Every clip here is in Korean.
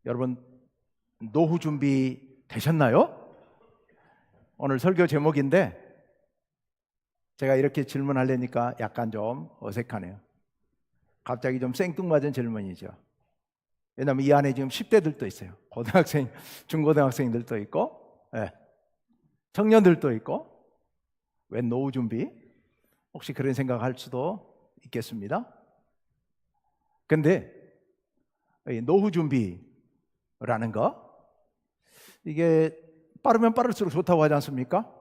여러분, 노후 준비 되셨나요? 오늘 설교 제목인데 제가 이렇게 질문하려니까 약간 좀 어색하네요. 갑자기 좀 생뚱맞은 질문이죠. 왜냐하면 이 안에 지금 10대들도 있어요. 고등학생, 중고등학생들도 있고, 청년들도 있고. 웬 노후 준비? 혹시 그런 생각할 수도 있겠습니다. 근데 노후 준비라는 거, 이게 빠르면 빠를수록 좋다고 하지 않습니까?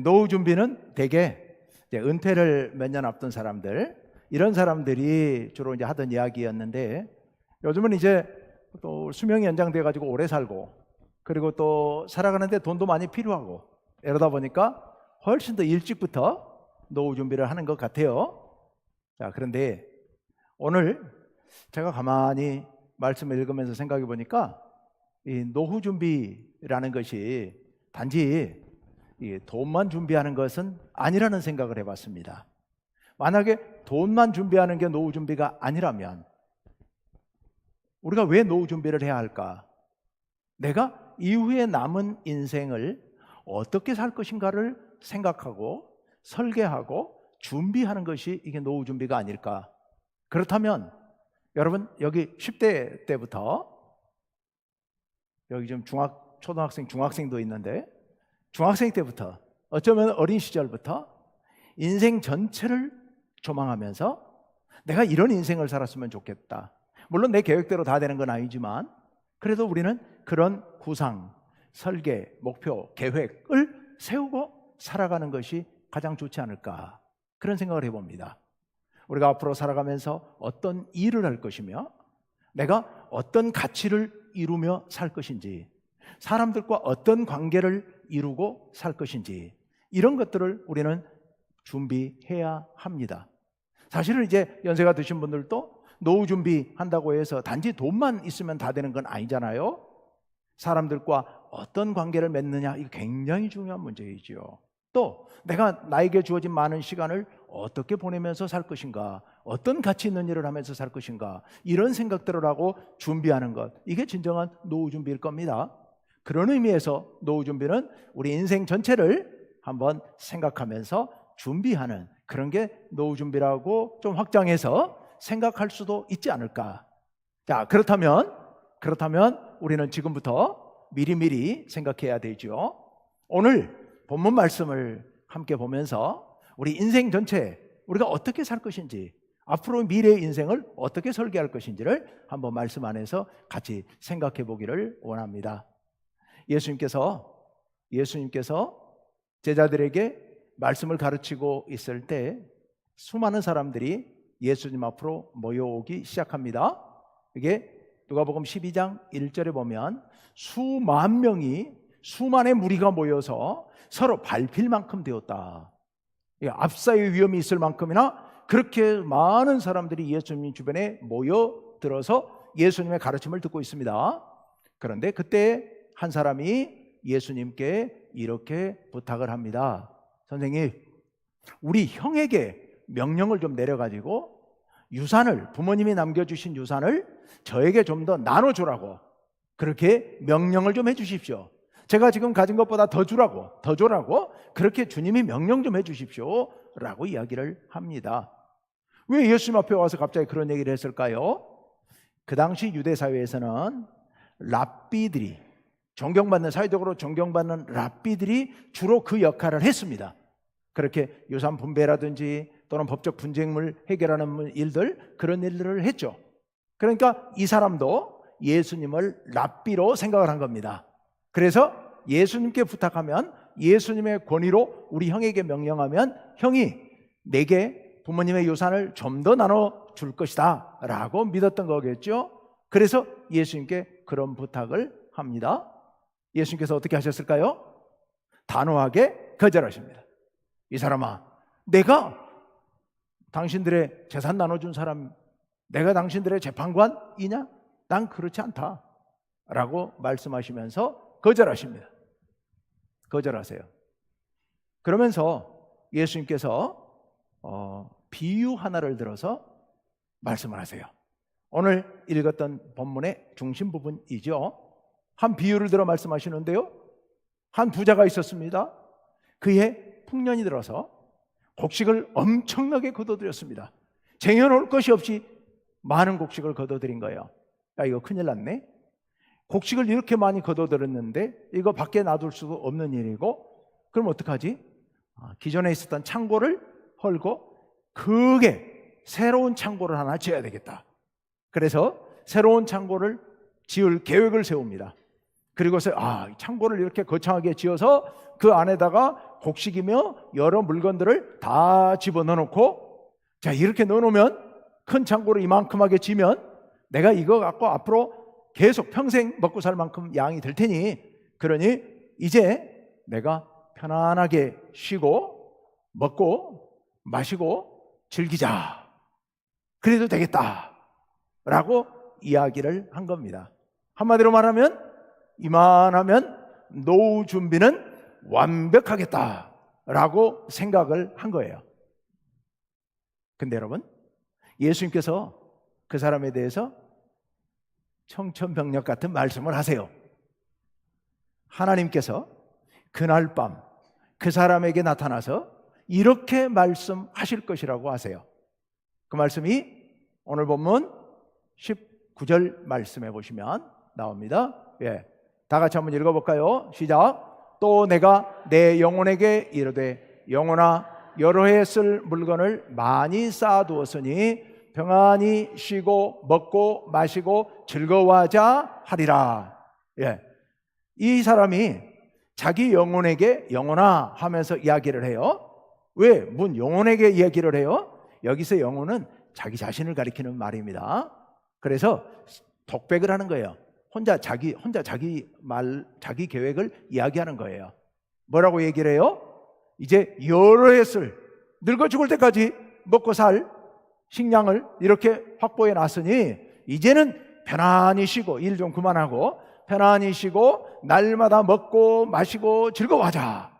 노후 준비는 대개 이제 은퇴를 몇 년 앞둔 사람들, 이런 사람들이 주로 이제 하던 이야기였는데, 요즘은 이제 또 수명이 연장돼 가지고 오래 살고, 그리고 또 살아가는데 돈도 많이 필요하고, 이러다 보니까 훨씬 더 일찍부터 노후 준비를 하는 것 같아요. 자, 그런데 오늘 제가 가만히 말씀을 읽으면서 생각해 보니까 이 노후 준비라는 것이 단지 이 돈만 준비하는 것은 아니라는 생각을 해봤습니다. 만약에 돈만 준비하는 게 노후 준비가 아니라면 우리가 왜 노후 준비를 해야 할까? 내가 이후에 남은 인생을 어떻게 살 것인가를 생각하고 설계하고 준비하는 것이 이게 노후 준비가 아닐까? 그렇다면 여러분, 여기 10대 때부터, 여기 지금 초등학생, 중학생도 있는데, 중학생 때부터, 어쩌면 어린 시절부터 인생 전체를 조망하면서 내가 이런 인생을 살았으면 좋겠다. 물론 내 계획대로 다 되는 건 아니지만 그래도 우리는 그런 구상, 설계, 목표, 계획을 세우고 살아가는 것이 가장 좋지 않을까, 그런 생각을 해봅니다. 우리가 앞으로 살아가면서 어떤 일을 할 것이며 내가 어떤 가치를 이루며 살 것인지, 사람들과 어떤 관계를 이루고 살 것인지, 이런 것들을 우리는 준비해야 합니다. 사실은 이제 연세가 드신 분들도 노후 준비한다고 해서 단지 돈만 있으면 다 되는 건 아니잖아요. 사람들과 어떤 관계를 맺느냐, 이거 굉장히 중요한 문제이죠. 또 내가 나에게 주어진 많은 시간을 어떻게 보내면서 살 것인가, 어떤 가치 있는 일을 하면서 살 것인가, 이런 생각들을 하고 준비하는 것, 이게 진정한 노후 준비일 겁니다. 그런 의미에서 노후 준비는 우리 인생 전체를 한번 생각하면서 준비하는 그런 게 노후 준비라고 좀 확장해서 생각할 수도 있지 않을까. 자, 그렇다면 우리는 지금부터 미리미리 생각해야 되죠. 오늘 본문 말씀을 함께 보면서 우리 인생 전체, 우리가 어떻게 살 것인지, 앞으로 미래의 인생을 어떻게 설계할 것인지를 한번 말씀 안에서 같이 생각해 보기를 원합니다. 예수님께서 제자들에게 말씀을 가르치고 있을 때 수많은 사람들이 예수님 앞으로 모여오기 시작합니다. 이게 누가복음 12장 1절에 보면 수만의 무리가 모여서 서로 밟힐 만큼 되었다. 압사의 위험이 있을 만큼이나 그렇게 많은 사람들이 예수님 주변에 모여들어서 예수님의 가르침을 듣고 있습니다. 그런데 그때 한 사람이 예수님께 이렇게 부탁을 합니다. 선생님, 우리 형에게 명령을 좀 내려가지고 유산을, 부모님이 남겨주신 유산을 저에게 좀 더 나눠주라고, 그렇게 명령을 좀 해주십시오. 제가 지금 가진 것보다 더 줘라고 그렇게 주님이 명령 좀 해주십시오 라고 이야기를 합니다. 왜 예수님 앞에 와서 갑자기 그런 얘기를 했을까요? 그 당시 유대 사회에서는 랍비들이, 사회적으로 존경받는 랍비들이 주로 그 역할을 했습니다. 그렇게 유산 분배라든지 또는 법적 분쟁을 해결하는 일들, 그런 일들을 했죠. 그러니까 이 사람도 예수님을 랍비로 생각을 한 겁니다. 그래서 예수님께 부탁하면, 예수님의 권위로 우리 형에게 명령하면 형이 내게 부모님의 유산을 좀 더 나눠줄 것이다 라고 믿었던 거겠죠. 그래서 예수님께 그런 부탁을 합니다. 예수님께서 어떻게 하셨을까요? 단호하게 거절하십니다. 이 사람아, 내가 당신들의 재산 나눠준 사람, 내가 당신들의 재판관이냐? 난 그렇지 않다 라고 말씀하시면서 거절하십니다. 거절하세요. 그러면서 예수님께서 비유 하나를 들어서 말씀을 하세요. 오늘 읽었던 본문의 중심 부분이죠. 한 비유를 들어 말씀하시는데요, 한 부자가 있었습니다. 그의 풍년이 들어서 곡식을 엄청나게 거둬들였습니다. 쟁여놓을 것이 없이 많은 곡식을 거둬들인 거예요. 야, 이거 큰일 났네. 곡식을 이렇게 많이 거둬들였는데 이거 밖에 놔둘 수도 없는 일이고, 그럼 어떡하지? 기존에 있었던 창고를 헐고 크게 새로운 창고를 하나 지어야 되겠다. 그래서 새로운 창고를 지을 계획을 세웁니다. 그리고서 창고를 이렇게 거창하게 지어서 그 안에다가 곡식이며 여러 물건들을 다 집어넣어놓고, 자, 이렇게 넣어놓으면 큰 창고를 이만큼하게 지면 내가 이거 갖고 앞으로 계속 평생 먹고 살 만큼 양이 될 테니, 그러니 이제 내가 편안하게 쉬고 먹고 마시고 즐기자, 그래도 되겠다 라고 이야기를 한 겁니다. 한마디로 말하면 이만하면 노후 준비는 완벽하겠다 라고 생각을 한 거예요. 근데 여러분, 예수님께서 그 사람에 대해서 청천벽력 같은 말씀을 하세요. 하나님께서 그날 밤 그 사람에게 나타나서 이렇게 말씀하실 것이라고 하세요. 그 말씀이 오늘 본문 19절 말씀해 보시면 나옵니다. 다 같이 한번 읽어볼까요? 시작. 또 내가 내 영혼에게 이르되 영혼아, 여러 해 쓸 물건을 많이 쌓아두었으니 평안히 쉬고 먹고 마시고 즐거워하자 하리라. 이 사람이 자기 영혼에게 영혼아 하면서 이야기를 해요. 왜 영혼에게 이야기를 해요? 여기서 영혼은 자기 자신을 가리키는 말입니다. 그래서 독백을 하는 거예요. 혼자 자기 계획을 이야기하는 거예요. 뭐라고 얘기를 해요? 이제 여러 해 쓸, 늙어 죽을 때까지 먹고 살 식량을 이렇게 확보해 놨으니 이제는 편안히 쉬고 일 좀 그만하고 편안히 쉬고 날마다 먹고 마시고 즐거워하자,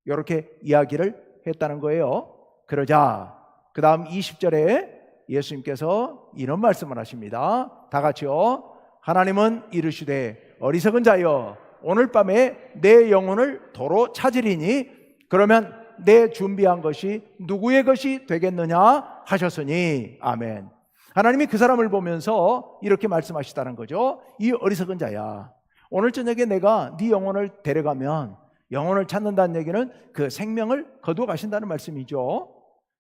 이렇게 이야기를 했다는 거예요. 그러자 그 다음 20절에 예수님께서 이런 말씀을 하십니다. 다 같이요. 하나님은 이르시되 어리석은 자여, 오늘 밤에 내 영혼을 도로 찾으리니 그러면 내 준비한 것이 누구의 것이 되겠느냐 하셨으니. 아멘. 하나님이 그 사람을 보면서 이렇게 말씀하시다는 거죠. 이 어리석은 자야, 오늘 저녁에 내가 네 영혼을 데려가면, 영혼을 찾는다는 얘기는 그 생명을 거두어 가신다는 말씀이죠.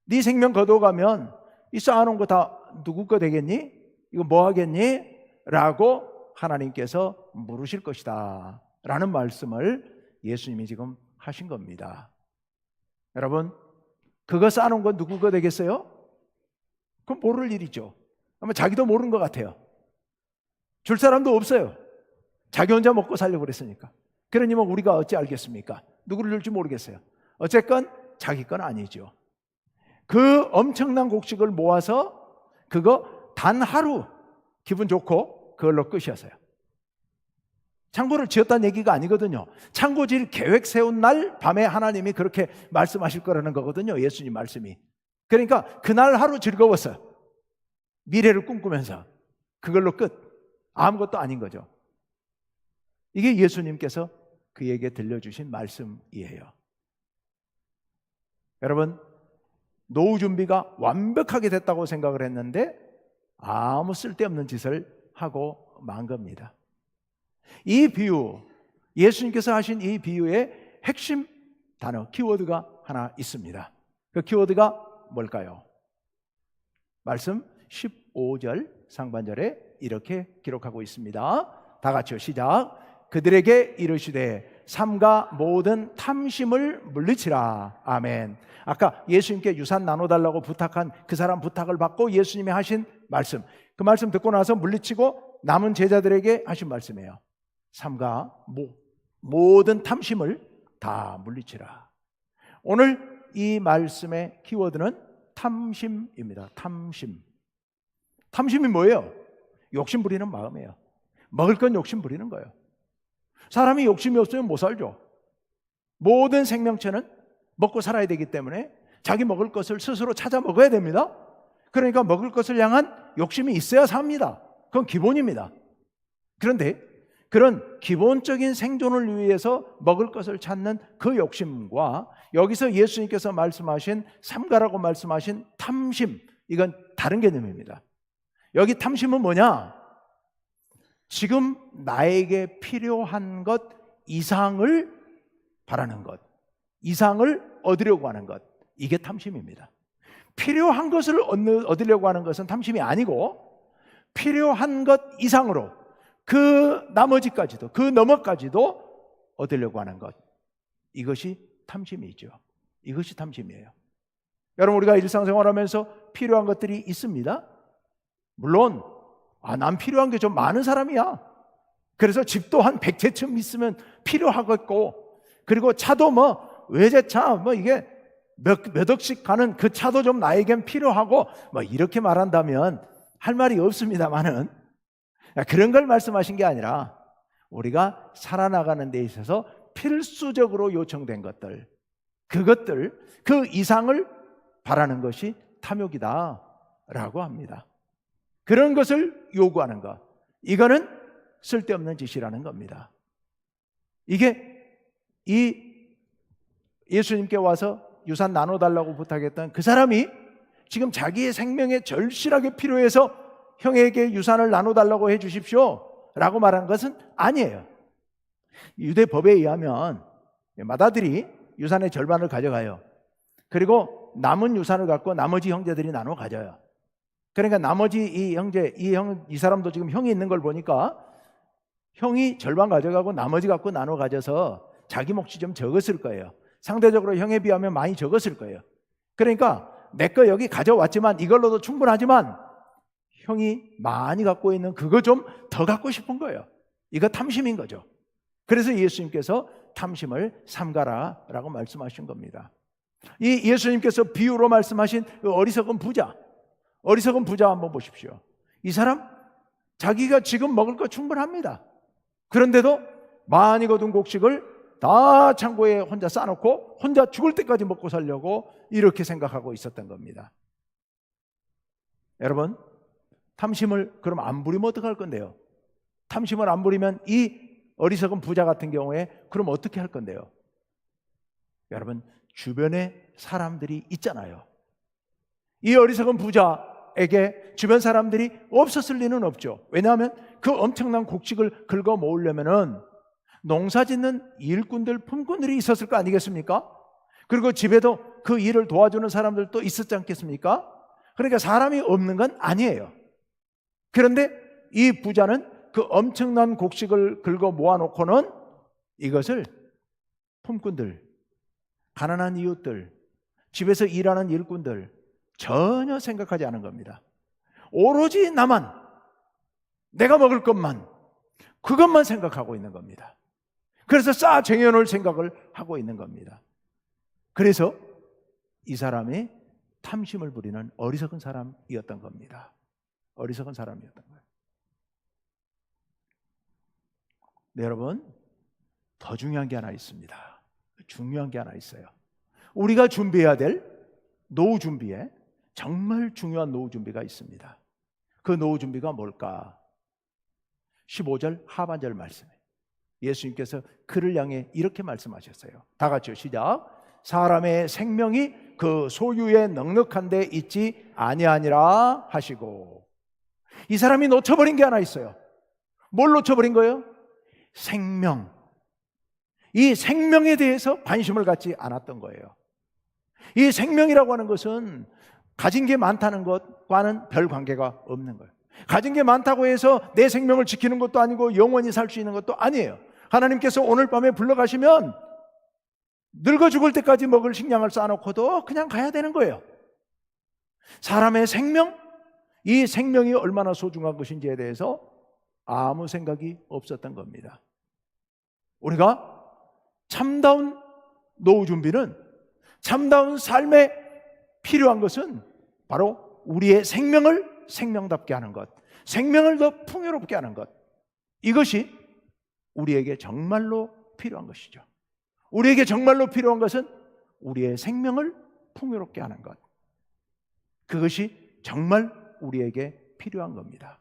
네 생명 거두어 가면 이 쌓아놓은 거 다 누구 거 되겠니? 이거 뭐 하겠니? 라고 하나님께서 물으실 것이다 라는 말씀을 예수님이 지금 하신 겁니다. 여러분, 그거 쌓아놓은 건 누구 거 되겠어요? 그건 모를 일이죠. 아마 자기도 모르는 것 같아요. 줄 사람도 없어요. 자기 혼자 먹고 살려고 그랬으니까. 그러니 우리가 어찌 알겠습니까? 누구를 줄지 모르겠어요. 어쨌건 자기 건 아니죠. 그 엄청난 곡식을 모아서 그거 단 하루 기분 좋고 그걸로 끝이었어요. 창고를 지었다는 얘기가 아니거든요. 창고 질 계획 세운 날 밤에 하나님이 그렇게 말씀하실 거라는 거거든요. 예수님 말씀이. 그러니까 그날 하루 즐거웠어요. 미래를 꿈꾸면서 그걸로 끝. 아무것도 아닌 거죠. 이게 예수님께서 그에게 들려주신 말씀이에요. 여러분, 노후 준비가 완벽하게 됐다고 생각을 했는데 아무 쓸데없는 짓을 하고 만 겁니다. 이 비유, 예수님께서 하신 이 비유의 핵심 단어, 키워드가 하나 있습니다. 그 키워드가 뭘까요? 말씀 15절 상반절에 이렇게 기록하고 있습니다. 다 같이요. 시작. 그들에게 이르시되 삼가 모든 탐심을 물리치라. 아멘. 아까 예수님께 유산 나눠달라고 부탁한 그 사람 부탁을 받고 예수님이 하신 말씀, 그 말씀 듣고 나서 물리치고 남은 제자들에게 하신 말씀이에요. 삼가 모든 탐심을 다 물리치라. 오늘 이 말씀의 키워드는 탐심입니다. 탐심. 탐심이 뭐예요? 욕심 부리는 마음이에요. 먹을 건 욕심 부리는 거예요. 사람이 욕심이 없으면 못 살죠. 모든 생명체는 먹고 살아야 되기 때문에 자기 먹을 것을 스스로 찾아 먹어야 됩니다. 그러니까 먹을 것을 향한 욕심이 있어야 삽니다. 그건 기본입니다. 그런데 그런 기본적인 생존을 위해서 먹을 것을 찾는 그 욕심과 여기서 예수님께서 말씀하신 삼가라고 말씀하신 탐심, 이건 다른 개념입니다. 여기 탐심은 뭐냐? 지금 나에게 필요한 것 이상을 바라는 것, 이상을 얻으려고 하는 것, 이게 탐심입니다. 필요한 것을 얻으려고 하는 것은 탐심이 아니고 필요한 것 이상으로 그 나머지까지도, 그 너머까지도 얻으려고 하는 것, 이것이 탐심이죠. 이것이 탐심이에요. 여러분, 우리가 일상생활하면서 필요한 것들이 있습니다. 물론 난 필요한 게 좀 많은 사람이야. 그래서 집도 한 100채쯤 있으면 필요하겠고, 그리고 차도 외제차 이게 몇 억씩 가는 그 차도 좀 나에겐 필요하고 이렇게 말한다면 할 말이 없습니다만은, 그런 걸 말씀하신 게 아니라 우리가 살아나가는 데 있어서 필수적으로 요청된 것들, 그것들, 그 이상을 바라는 것이 탐욕이다라고 합니다. 그런 것을 요구하는 것, 이거는 쓸데없는 짓이라는 겁니다. 이게 예수님께 와서 유산 나눠달라고 부탁했던 그 사람이 지금 자기의 생명에 절실하게 필요해서 형에게 유산을 나눠달라고 해 주십시오 라고 말한 것은 아니에요. 유대 법에 의하면 맏아들이 유산의 절반을 가져가요. 그리고 남은 유산을 갖고 나머지 형제들이 나눠 가져요. 그러니까 나머지 이 사람도 지금 형이 있는 걸 보니까 형이 절반 가져가고 나머지 갖고 나눠 가져서 자기 몫이 좀 적었을 거예요. 상대적으로 형에 비하면 많이 적었을 거예요. 그러니까 내 거 여기 가져왔지만 이걸로도 충분하지만 형이 많이 갖고 있는 그거 좀 더 갖고 싶은 거예요. 이거 탐심인 거죠. 그래서 예수님께서 탐심을 삼가라라고 말씀하신 겁니다. 이 예수님께서 비유로 말씀하신 그 어리석은 부자 한번 보십시오. 이 사람 자기가 지금 먹을 거 충분합니다. 그런데도 많이 거둔 곡식을 다 창고에 혼자 싸놓고 혼자 죽을 때까지 먹고 살려고 이렇게 생각하고 있었던 겁니다. 여러분, 탐심을 그럼 안 부리면 어떡할 건데요? 탐심을 안 부리면 이 어리석은 부자 같은 경우에 그럼 어떻게 할 건데요? 여러분, 주변에 사람들이 있잖아요. 이 어리석은 부자에게 주변 사람들이 없었을 리는 없죠. 왜냐하면 그 엄청난 곡식을 긁어 모으려면은 농사 짓는 일꾼들, 품꾼들이 있었을 거 아니겠습니까? 그리고 집에도 그 일을 도와주는 사람들도 있었지 않겠습니까? 그러니까 사람이 없는 건 아니에요. 그런데 이 부자는 그 엄청난 곡식을 긁어 모아놓고는 이것을 품꾼들, 가난한 이웃들, 집에서 일하는 일꾼들 전혀 생각하지 않은 겁니다. 오로지 나만, 내가 먹을 것만, 그것만 생각하고 있는 겁니다. 그래서 쌓아 쟁여놓을 생각을 하고 있는 겁니다. 그래서 이 사람이 탐심을 부리는 어리석은 사람이었던 겁니다. 어리석은 사람이었던 거예요. 네, 여러분, 더 중요한 게 하나 있습니다. 중요한 게 하나 있어요. 우리가 준비해야 될 노후 준비에 정말 중요한 노후 준비가 있습니다. 그 노후 준비가 뭘까? 15절 하반절 말씀에 예수님께서 그를 향해 이렇게 말씀하셨어요. 다 같이요, 시작. 사람의 생명이 그 소유에 넉넉한 데 있지 아니하니라 하시고. 이 사람이 놓쳐버린 게 하나 있어요. 뭘 놓쳐버린 거예요? 생명. 이 생명에 대해서 관심을 갖지 않았던 거예요. 이 생명이라고 하는 것은 가진 게 많다는 것과는 별 관계가 없는 거예요. 가진 게 많다고 해서 내 생명을 지키는 것도 아니고 영원히 살 수 있는 것도 아니에요. 하나님께서 오늘 밤에 불러가시면 늙어 죽을 때까지 먹을 식량을 쌓아놓고도 그냥 가야 되는 거예요. 사람의 생명, 이 생명이 얼마나 소중한 것인지에 대해서 아무 생각이 없었던 겁니다. 우리가 참다운 노후 준비는, 참다운 삶에 필요한 것은 바로 우리의 생명을 생명답게 하는 것, 생명을 더 풍요롭게 하는 것, 이것이 우리에게 정말로 필요한 것이죠. 우리에게 정말로 필요한 것은 우리의 생명을 풍요롭게 하는 것, 그것이 정말 우리에게 필요한 겁니다.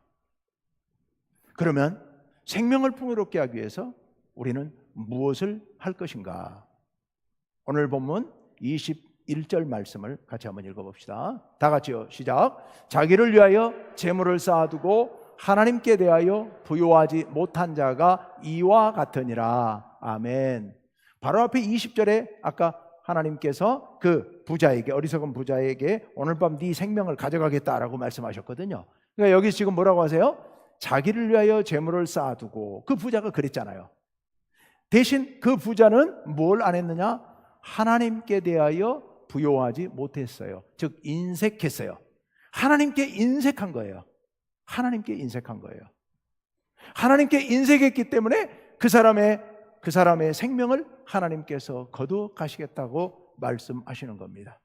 그러면 생명을 풍요롭게 하기 위해서 우리는 무엇을 할 것인가? 오늘 본문 21절 말씀을 같이 한번 읽어봅시다. 다 같이요. 시작. 자기를 위하여 재물을 쌓아두고 하나님께 대하여 부요하지 못한 자가 이와 같으니라. 아멘. 바로 앞에 20절에 아까 하나님께서 그 부자에게, 어리석은 부자에게 오늘 밤 네 생명을 가져가겠다라고 말씀하셨거든요. 그러니까 여기 지금 뭐라고 하세요? 자기를 위하여 재물을 쌓아두고, 그 부자가 그랬잖아요. 대신 그 부자는 뭘 안 했느냐? 하나님께 대하여 부요하지 못했어요. 즉 인색했어요. 하나님께 인색한 거예요. 하나님께 인색한 거예요. 하나님께 인색했기 때문에 그 사람의 생명을 하나님께서 거두가시겠다고 말씀하시는 겁니다.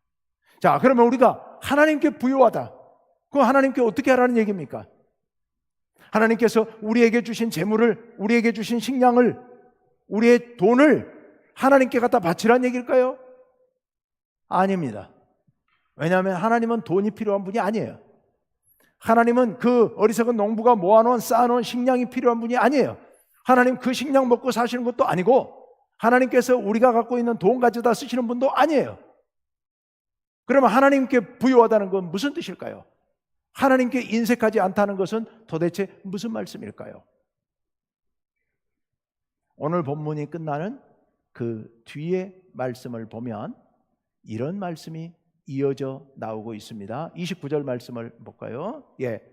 자, 그러면 우리가 하나님께 부요하다, 그거 하나님께 어떻게 하라는 얘기입니까? 하나님께서 우리에게 주신 재물을, 우리에게 주신 식량을, 우리의 돈을 하나님께 갖다 바치라는 얘기일까요? 아닙니다. 왜냐하면 하나님은 돈이 필요한 분이 아니에요. 하나님은 그 어리석은 농부가 모아놓은, 쌓아놓은 식량이 필요한 분이 아니에요. 하나님 그 식량 먹고 사시는 것도 아니고, 하나님께서 우리가 갖고 있는 돈 가져다 쓰시는 분도 아니에요. 그러면 하나님께 부요하다는 건 무슨 뜻일까요? 하나님께 인색하지 않다는 것은 도대체 무슨 말씀일까요? 오늘 본문이 끝나는 그 뒤에 말씀을 보면 이런 말씀이 이어져 나오고 있습니다. 29절 말씀을 볼까요?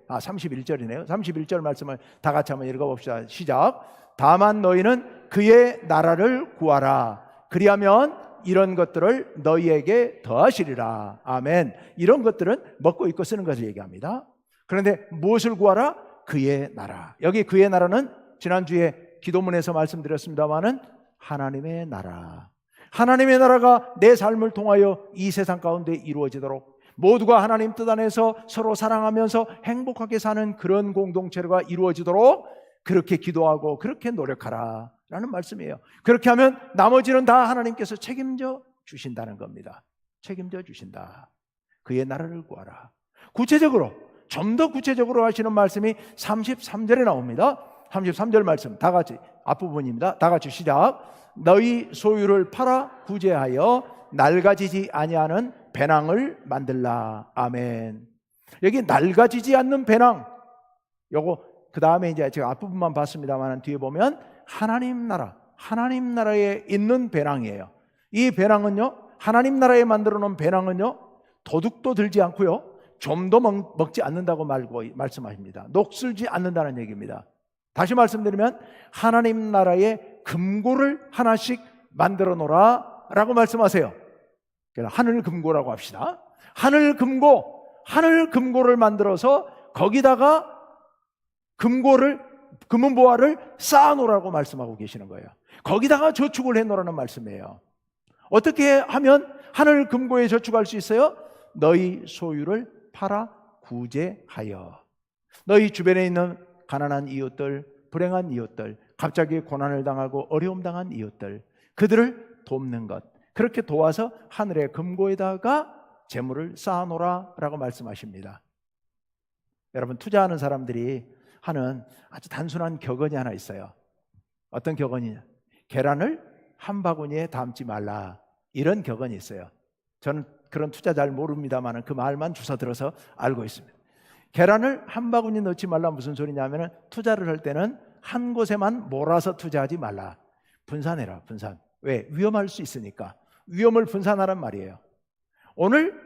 31절이네요. 31절 말씀을 다 같이 한번 읽어봅시다. 시작. 다만 너희는 그의 나라를 구하라. 그리하면 이런 것들을 너희에게 더하시리라. 아멘. 이런 것들은 먹고 입고 쓰는 것을 얘기합니다. 그런데 무엇을 구하라? 그의 나라. 여기 그의 나라는 지난주에 기도문에서 말씀드렸습니다마는 하나님의 나라. 하나님의 나라가 내 삶을 통하여 이 세상 가운데 이루어지도록, 모두가 하나님 뜻 안에서 서로 사랑하면서 행복하게 사는 그런 공동체가 이루어지도록 그렇게 기도하고 그렇게 노력하라 라는 말씀이에요. 그렇게 하면 나머지는 다 하나님께서 책임져 주신다는 겁니다. 책임져 주신다. 그의 나라를 구하라. 구체적으로, 좀 더 구체적으로 하시는 말씀이 33절에 나옵니다. 33절 말씀 다 같이, 앞부분입니다. 다 같이 시작. 너희 소유를 팔아 구제하여 낡아지지 아니하는 배낭을 만들라. 아멘. 여기 낡아지지 않는 배낭, 요거 그 다음에 이제 제가 앞부분만 봤습니다만 뒤에 보면 하나님 나라에 있는 배낭이에요. 이 배낭은요, 하나님 나라에 만들어 놓은 배낭은요, 도둑도 들지 않고요, 좀도 먹지 않는다고 말씀하십니다. 녹슬지 않는다는 얘기입니다. 다시 말씀드리면 하나님 나라의 금고를 하나씩 만들어 놓으라 라고 말씀하세요. 하늘 금고라고 합시다. 하늘 금고를 만들어서 거기다가 금은보화를 쌓아놓으라고 말씀하고 계시는 거예요. 거기다가 저축을 해놓으라는 말씀이에요. 어떻게 하면 하늘 금고에 저축할 수 있어요? 너희 소유를 팔아 구제하여, 너희 주변에 있는 가난한 이웃들, 불행한 이웃들, 갑자기 고난을 당하고 어려움 당한 이웃들, 그들을 돕는 것, 그렇게 도와서 하늘의 금고에다가 재물을 쌓아놓으라 라고 말씀하십니다. 여러분, 투자하는 사람들이 하는 아주 단순한 격언이 하나 있어요. 어떤 격언이냐? 계란을 한 바구니에 담지 말라, 이런 격언이 있어요. 저는 그런 투자 잘 모릅니다만 그 말만 주워 들어서 알고 있습니다. 계란을 한 바구니 넣지 말라 무슨 소리냐면, 투자를 할 때는 한 곳에만 몰아서 투자하지 말라. 분산해라, 분산. 왜? 위험할 수 있으니까. 위험을 분산하란 말이에요. 오늘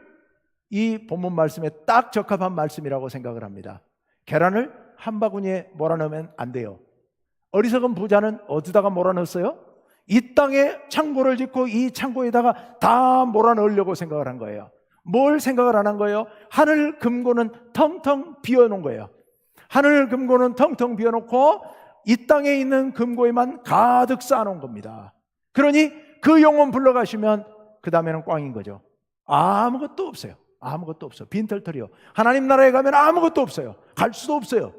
이 본문 말씀에 딱 적합한 말씀이라고 생각을 합니다. 계란을 한 바구니에 몰아넣으면 안 돼요. 어리석은 부자는 어디다가 몰아넣었어요? 이 땅에 창고를 짓고 이 창고에다가 다 몰아넣으려고 생각을 한 거예요. 뭘 생각을 안 한 거예요? 하늘 금고는 텅텅 비워놓은 거예요. 하늘 금고는 텅텅 비워놓고 이 땅에 있는 금고에만 가득 쌓아놓은 겁니다. 그러니 그 영혼 불러가시면 그 다음에는 꽝인 거죠. 아무것도 없어요. 아무것도 없어. 빈털털이요. 하나님 나라에 가면 아무것도 없어요. 갈 수도 없어요.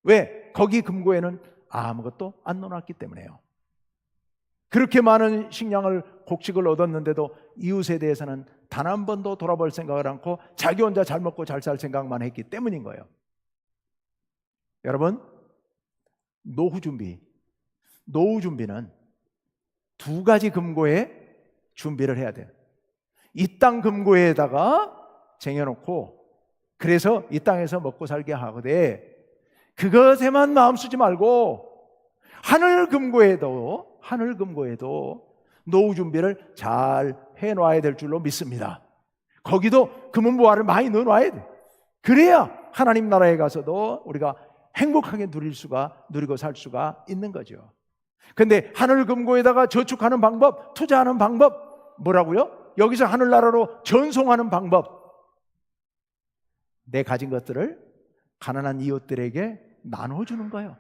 왜? 거기 금고에는 아무것도 안 넣어놨기 때문에요. 그렇게 많은 식량을, 곡식을 얻었는데도 이웃에 대해서는 단 한 번도 돌아볼 생각을 않고 자기 혼자 잘 먹고 잘 살 생각만 했기 때문인 거예요. 여러분, 노후 준비. 노후 준비는 두 가지 금고에 준비를 해야 돼요. 이 땅 금고에다가 쟁여놓고 그래서 이 땅에서 먹고 살게 하거든 그것에만 마음 쓰지 말고 하늘 금고에도 노후 준비를 잘 해놔야 될 줄로 믿습니다. 거기도 금은보화를 많이 넣어놔야 돼. 그래야 하나님 나라에 가서도 우리가 행복하게 누리고 살 수가 있는 거죠. 근데 하늘 금고에다가 저축하는 방법, 투자하는 방법 뭐라고요? 여기서 하늘나라로 전송하는 방법. 내 가진 것들을 가난한 이웃들에게 나눠주는 거예요.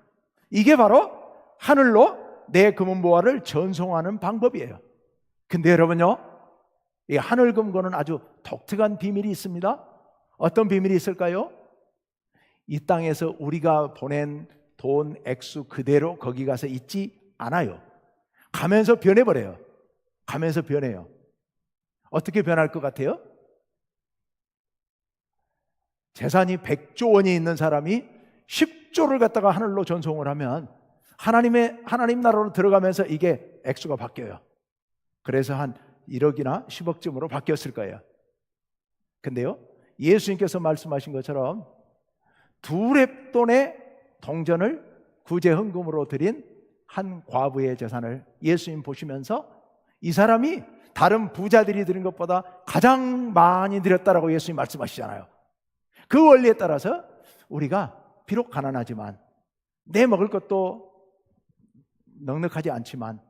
이게 바로 하늘로 내 금은보화를 전송하는 방법이에요. 근데 여러분요, 이 하늘 금고는 아주 독특한 비밀이 있습니다. 어떤 비밀이 있을까요? 이 땅에서 우리가 보낸 돈 액수 그대로 거기 가서 있지 않아요. 가면서 변해버려요. 가면서 변해요. 어떻게 변할 것 같아요? 재산이 100조 원이 있는 사람이 10조를 갖다가 하늘로 전송을 하면 하나님 나라로 들어가면서 이게 액수가 바뀌어요. 그래서 한 1억이나 10억쯤으로 바뀌었을 거예요. 근데요, 예수님께서 말씀하신 것처럼 두 렙돈의 동전을 구제 헌금으로 드린 한 과부의 재산을 예수님 보시면서 이 사람이 다른 부자들이 드린 것보다 가장 많이 드렸다라고 예수님 말씀하시잖아요. 그 원리에 따라서 우리가 비록 가난하지만 내 먹을 것도 넉넉하지 않지만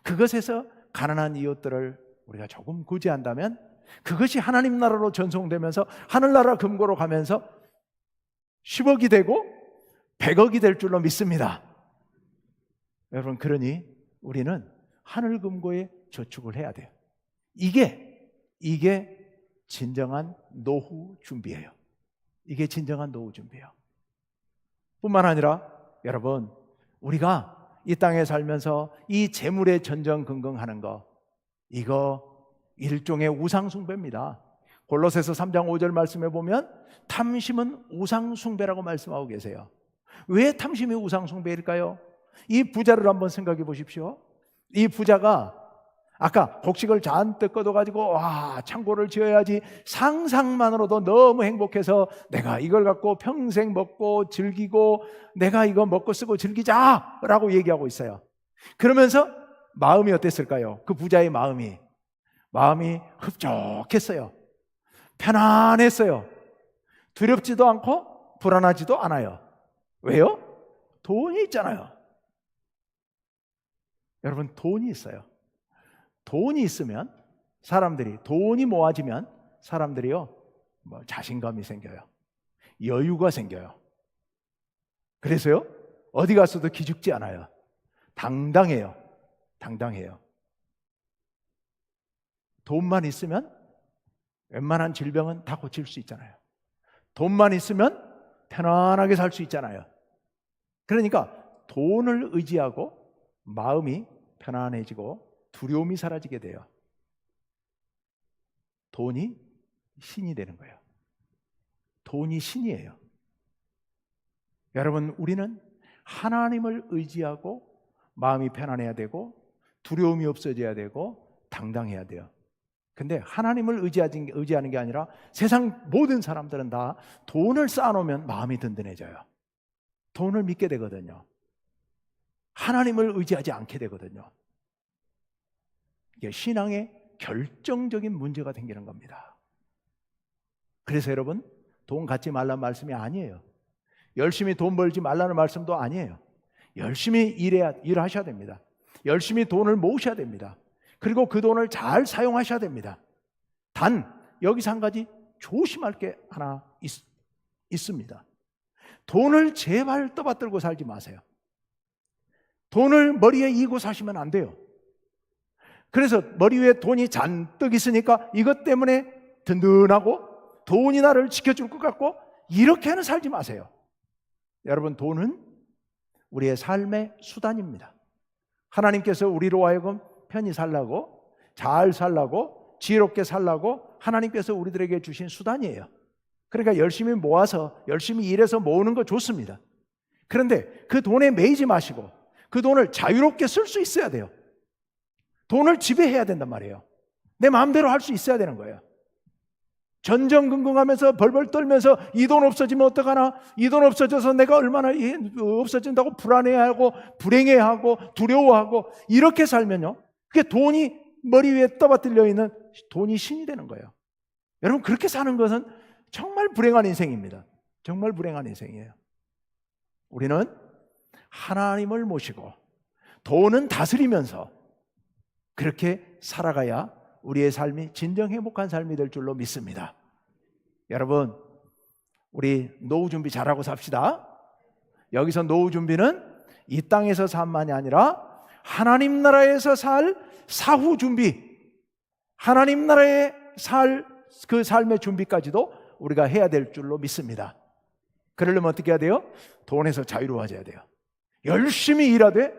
그것에서 가난한 이웃들을 우리가 조금 구제한다면 그것이 하나님 나라로 전송되면서 하늘나라 금고로 가면서 10억이 되고 100억이 될 줄로 믿습니다. 여러분, 그러니 우리는 하늘 금고에 저축을 해야 돼요. 이게 진정한 노후 준비예요. 이게 진정한 노후 준비예요. 뿐만 아니라 여러분, 우리가 이 땅에 살면서 이 재물에 전전긍긍하는 거, 이거 일종의 우상숭배입니다. 골로새서 3장 5절 말씀에 보면 탐심은 우상숭배라고 말씀하고 계세요. 왜 탐심이 우상숭배일까요? 이 부자를 한번 생각해 보십시오. 이 부자가 아까 곡식을 잔뜩 걷어가지고 창고를 지어야지 상상만으로도 너무 행복해서 내가 이걸 갖고 평생 먹고 즐기고 내가 이거 먹고 쓰고 즐기자라고 얘기하고 있어요. 그러면서 마음이 어땠을까요? 그 부자의 마음이 흡족했어요. 편안했어요. 두렵지도 않고 불안하지도 않아요. 왜요? 돈이 있잖아요. 여러분, 돈이 있어요. 돈이 있으면 돈이 모아지면 사람들이요, 자신감이 생겨요. 여유가 생겨요. 그래서요, 어디 가서도 기죽지 않아요. 당당해요. 돈만 있으면 웬만한 질병은 다 고칠 수 있잖아요. 돈만 있으면 편안하게 살 수 있잖아요. 그러니까 돈을 의지하고 마음이 편안해지고 두려움이 사라지게 돼요. 돈이 신이 되는 거예요. 돈이 신이에요. 여러분, 우리는 하나님을 의지하고 마음이 편안해야 되고 두려움이 없어져야 되고 당당해야 돼요. 근데 하나님을 의지하는 게 아니라 세상 모든 사람들은 다 돈을 쌓아놓으면 마음이 든든해져요. 돈을 믿게 되거든요. 하나님을 의지하지 않게 되거든요. 이게 신앙의 결정적인 문제가 생기는 겁니다. 그래서 여러분, 돈 갖지 말라는 말씀이 아니에요. 열심히 돈 벌지 말라는 말씀도 아니에요. 열심히 일하셔야 됩니다. 열심히 돈을 모으셔야 됩니다. 그리고 그 돈을 잘 사용하셔야 됩니다. 단 여기서 한 가지 조심할 게 하나 있습니다. 돈을 제발 떠받들고 살지 마세요. 돈을 머리에 이고 사시면 안 돼요. 그래서 머리 위에 돈이 잔뜩 있으니까 이것 때문에 든든하고 돈이 나를 지켜줄 것 같고 이렇게는 살지 마세요. 여러분, 돈은 우리의 삶의 수단입니다. 하나님께서 우리로 하여금 편히 살라고, 잘 살라고, 지혜롭게 살라고 하나님께서 우리들에게 주신 수단이에요. 그러니까 열심히 모아서 열심히 일해서 모으는 거 좋습니다. 그런데 그 돈에 매이지 마시고 그 돈을 자유롭게 쓸 수 있어야 돼요. 돈을 지배해야 된단 말이에요. 내 마음대로 할 수 있어야 되는 거예요. 전전긍긍하면서 벌벌 떨면서 이 돈 없어지면 어떡하나, 이 돈 없어져서 내가 얼마나 없어진다고 불안해하고 불행해하고 두려워하고 이렇게 살면요, 그게 돈이 머리 위에 떠받들려 있는 돈이 신이 되는 거예요. 여러분, 그렇게 사는 것은 정말 불행한 인생입니다. 정말 불행한 인생이에요. 우리는 하나님을 모시고 돈은 다스리면서 그렇게 살아가야 우리의 삶이 진정 행복한 삶이 될 줄로 믿습니다. 여러분, 우리 노후 준비 잘하고 삽시다. 여기서 노후 준비는 이 땅에서 삶만이 아니라 하나님 나라에서 살 사후 준비, 하나님 나라에 살 그 삶의 준비까지도 우리가 해야 될 줄로 믿습니다. 그러려면 어떻게 해야 돼요? 돈에서 자유로워져야 돼요. 열심히 일하되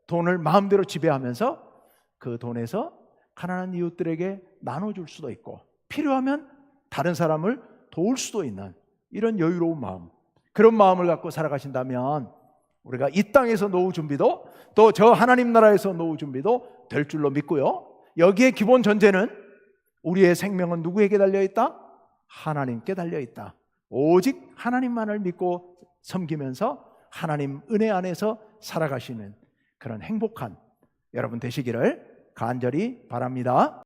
돈을 마음대로 지배하면서 그 돈에서 가난한 이웃들에게 나눠줄 수도 있고 필요하면 다른 사람을 도울 수도 있는 이런 여유로운 마음, 그런 마음을 갖고 살아가신다면 우리가 이 땅에서 노후 준비도 또 저 하나님 나라에서 노후 준비도 될 줄로 믿고요. 여기에 기본 전제는 우리의 생명은 누구에게 달려있다? 하나님께 달려있다. 오직 하나님만을 믿고 섬기면서 하나님 은혜 안에서 살아가시는 그런 행복한 여러분 되시기를 간절히 바랍니다.